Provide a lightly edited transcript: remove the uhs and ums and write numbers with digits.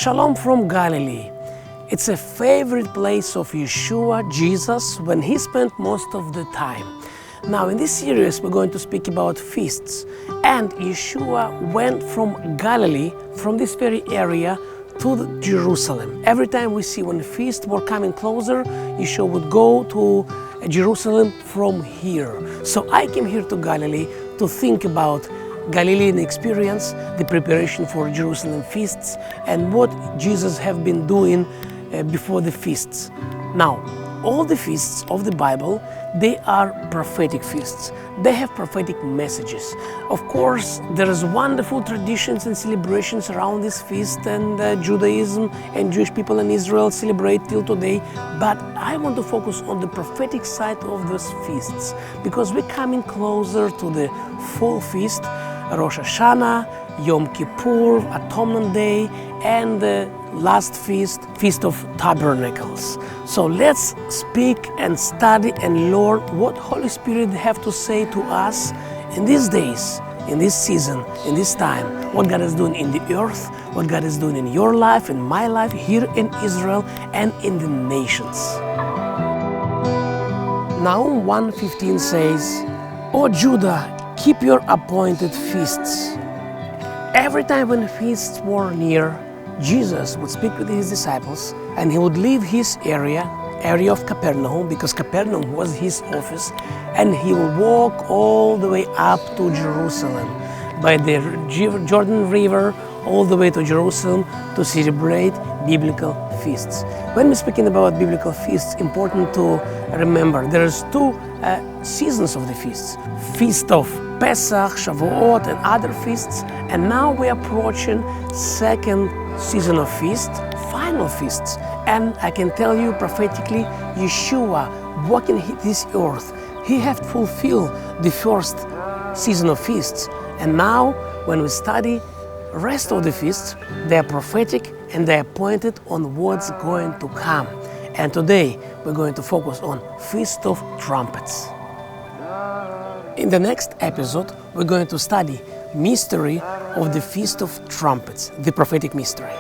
Shalom from Galilee. It's a favorite place of Yeshua, Jesus, when he spent most of the time. Now in this series we're going to speak about feasts, and Yeshua went from Galilee, from this very area, to Jerusalem. Every time we see when feasts were coming closer, Yeshua would go to Jerusalem from here. So I came here to Galilee to think about Galilean experience, the preparation for Jerusalem feasts, and what Jesus have been doing before the feasts. Now, all the feasts of the Bible, they are prophetic feasts. They have prophetic messages. Of course, there is wonderful traditions and celebrations around this feast, and Judaism and Jewish people in Israel celebrate till today. But I want to focus on the prophetic side of those feasts, because we're coming closer to the full feast, Rosh Hashana, Yom Kippur, Atonement Day, and the last feast, Feast of Tabernacles. So let's speak and study and learn what Holy Spirit have to say to us in these days, in this season, in this time, what God is doing in the earth, what God is doing in your life, in my life, here in Israel, and in the nations. Nahum 1:15 says, "O Judah, keep your appointed feasts." Every time when feasts were near, Jesus would speak with his disciples, and he would leave his area of Capernaum, because Capernaum was his office, and he would walk all the way up to Jerusalem by the Jordan River, all the way to Jerusalem to celebrate biblical feasts. When we're speaking about biblical feasts, important to remember there's two seasons of the feasts: Feast of Pesach, Shavuot, and other feasts. And now we're approaching second season of feast, final feasts. And I can tell you prophetically, Yeshua walking this earth, he had fulfilled the first season of feasts. And now when we study rest of the feasts, they are prophetic and they are pointed on what's going to come. And today we're going to focus on Feast of Trumpets. In the next episode, we're going to study mystery of the Feast of Trumpets, the prophetic mystery.